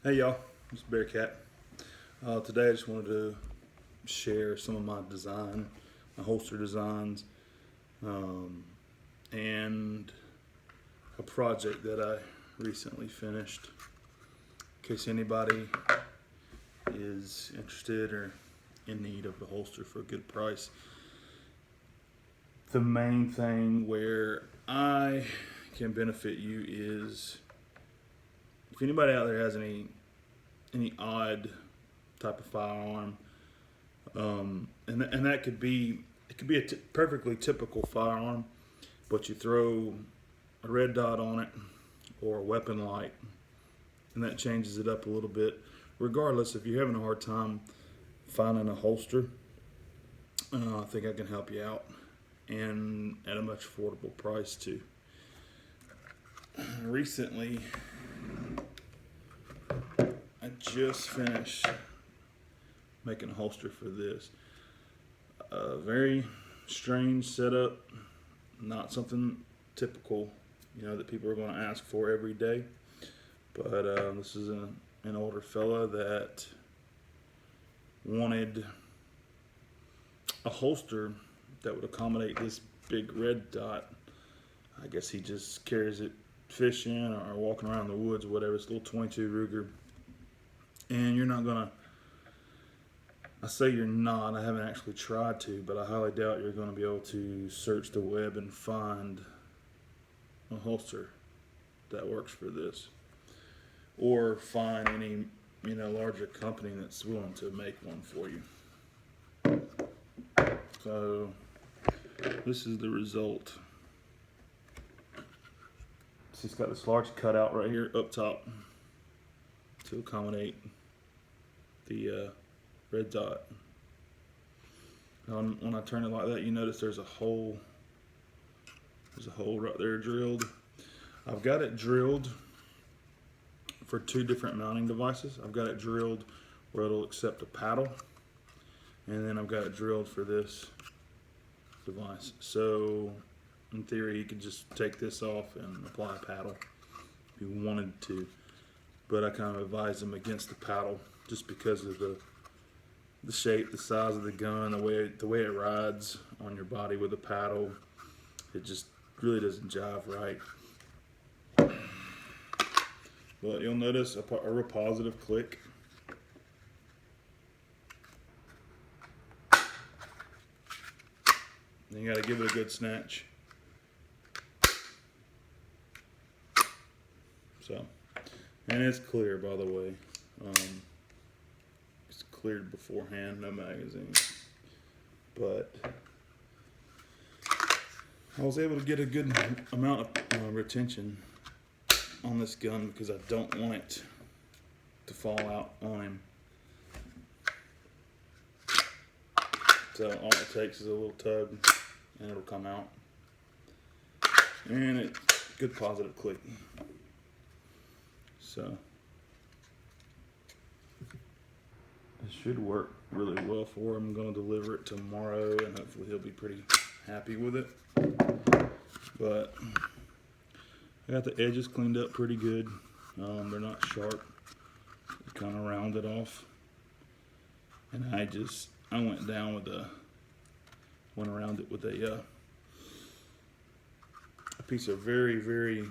Hey y'all, it's Bearcat. Today I just wanted to share some of my holster designs, um, and a project that I recently finished. In case anybody is interested or in need of a holster for a good price. The main thing where I can benefit you is if anybody out there has any odd type of firearm, and that could be a perfectly typical firearm, but you throw a red dot on it or a weapon light, and that changes it up a little bit. Regardless, if you're having a hard time finding a holster, I think I can help you out, and at a much affordable price too. Recently, I just finished making a holster for this. A very strange setup, not something typical, that people are going to ask for every day. But this is an older fella that wanted a holster that would accommodate this big red dot. I guess he just carries it fishing or walking around the woods or whatever. It's a little 22 Ruger. And you're not going to, I say you're not, I haven't actually tried to, but I highly doubt you're going to be able to search the web and find a holster that works for this. Or find any, larger company that's willing to make one for you. So, this is the result. So it's got this large cutout right here up top to accommodate the red dot. When I turn it like that, you notice there's a hole. There's a hole right there drilled. I've got it drilled for two different mounting devices. I've got it drilled where it'll accept a paddle, and then I've got it drilled for this device. So in theory, you could just take this off and apply a paddle if you wanted to. But I kind of advise them against the paddle just because of the shape, the size of the gun, the way it rides on your body with a paddle. It just really doesn't jive right. But you'll notice a real positive click. Then you got to give it a good snatch. So, and it's clear, by the way. It's cleared beforehand, no magazine. But I was able to get a good amount of retention on this gun because I don't want it to fall out on him. So all it takes is a little tug and it'll come out. And it's good positive click. So it should work really well for him. I'm going to deliver it tomorrow and hopefully he'll be pretty happy with it. But I got the edges cleaned up pretty good. They're not sharp. Kind of rounded off. And I went down went around it with a piece of very, very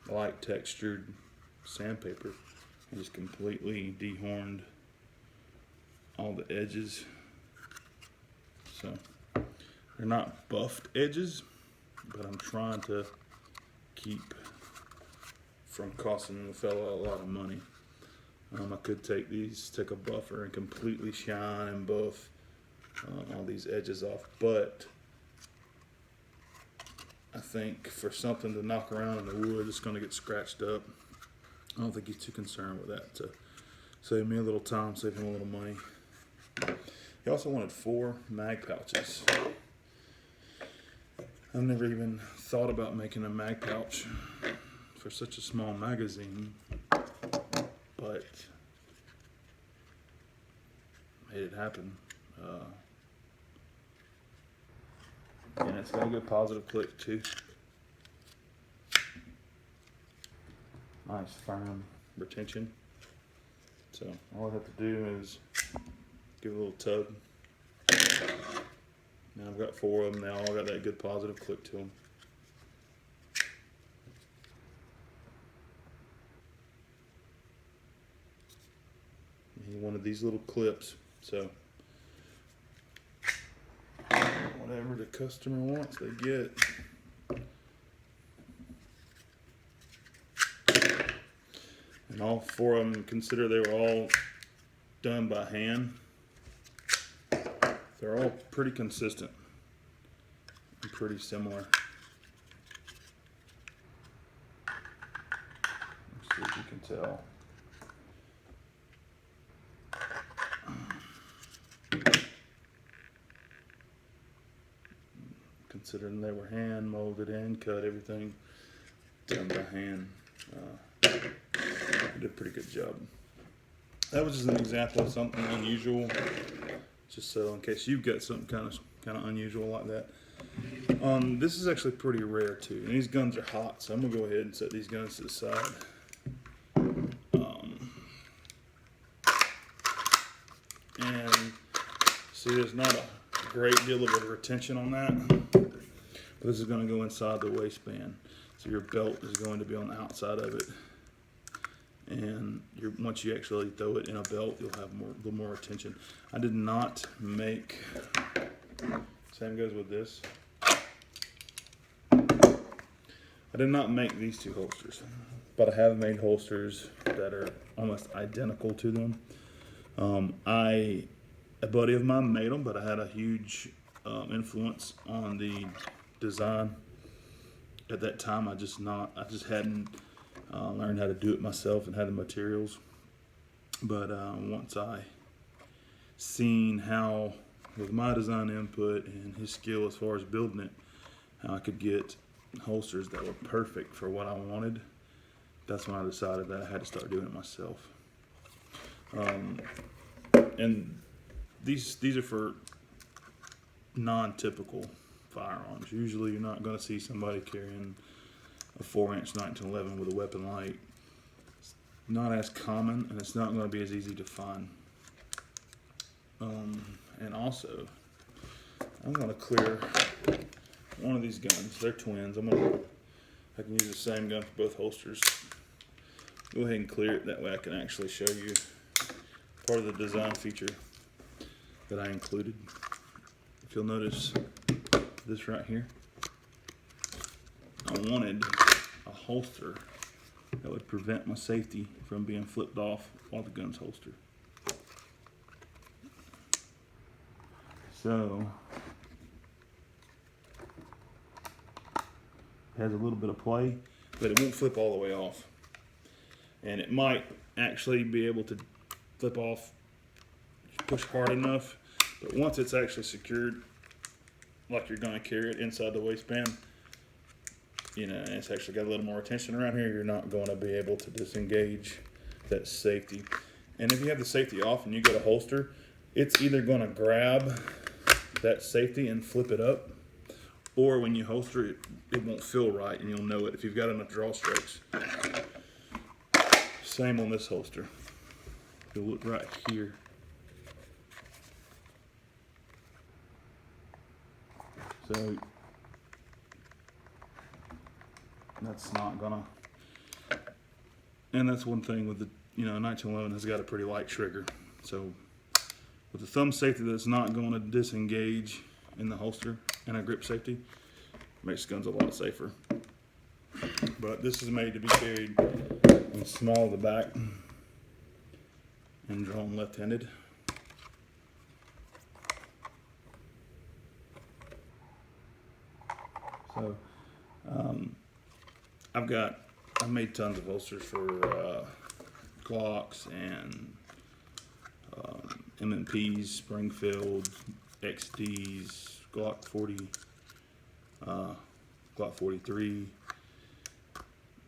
light textured sandpaper. I just completely dehorned all the edges. So they're not buffed edges, but I'm trying to keep from costing the fella a lot of money. I could take a buffer and completely shine and buff all these edges off, but I think for something to knock around in the wood, it's going to get scratched up. I don't think he's too concerned with that. To save me a little time, save him a little money. He also wanted 4 mag pouches. I've never even thought about making a mag pouch for such a small magazine, but made it happen. And it's got a good positive click too. nice firm retention. So all I have to do is give it a little tug. Now I've got 4 of them now. I got that good positive click to them. You wanted these little clips, so whatever the customer wants, they get. And all 4 of them, consider they were all done by hand. They're all pretty consistent and pretty similar. Let's see if you can tell. Considering they were hand molded and cut, everything done by hand. Did a pretty good job. That was just an example of something unusual, just so in case you've got something kind of unusual like that. This is actually pretty rare too, and these guns are hot, so I'm gonna go ahead and set these guns to the side. And see, there's not a great deal of a retention on that, but this is going to go inside the waistband, so your belt is going to be on the outside of it, and once you actually throw it in a belt, you'll have a little more retention. I did not make, same goes with this, I did not make these 2 holsters, but I have made holsters that are almost identical to them. A buddy of mine made them, but I had a huge influence on the design at that time. I just hadn't learned how to do it myself and had the materials. But once I seen how, with my design input and his skill as far as building it, how I could get holsters that were perfect for what I wanted, that's when I decided that I had to start doing it myself. And these are for non-typical firearms. Usually you're not going to see somebody carrying a 4-inch 1911 with a weapon light. It's not as common, and it's not going to be as easy to find. And also, I'm going to clear one of these guns. They're twins. I can use the same gun for both holsters. Go ahead and clear it, that way I can actually show you part of the design feature that I included. If you'll notice this right here, I wanted a holster that would prevent my safety from being flipped off while the gun's holstered. So it has a little bit of play, but it won't flip all the way off. And it might actually be able to flip off, push hard enough, but once it's actually secured, like you're going to carry it inside the waistband, you know, and it's actually got a little more tension around here, you're not going to be able to disengage that safety. And if you have the safety off and you go to holster, it's either going to grab that safety and flip it up, or when you holster it, it won't feel right, and you'll know it if you've got enough draw strokes. Same on this holster. If you look right here, so that's not gonna, and that's one thing with the, 1911 has got a pretty light trigger, so with the thumb safety that's not going to disengage in the holster and a grip safety, makes guns a lot safer. But this is made to be carried in small of the back and drawn left-handed. So I've made tons of holsters for Glocks and M&Ps, Springfield, XDs, Glock 40, Glock 43,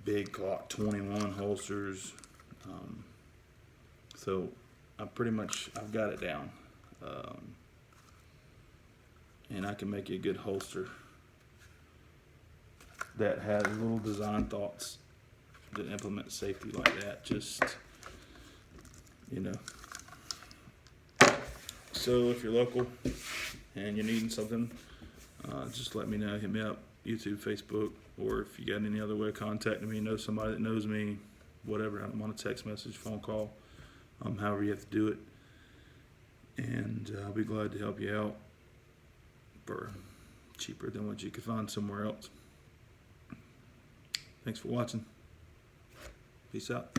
big Glock 21 holsters. So I've got it down. And I can make you a good holster that has little design thoughts that implement safety like that. Just, you know. So if you're local and you're needing something, just let me know. Hit me up, YouTube, Facebook, or if you got any other way of contacting me, know somebody that knows me, whatever. I'm on a text message, phone call, however you have to do it. And I'll be glad to help you out for cheaper than what you could find somewhere else. Thanks for watching. Peace out.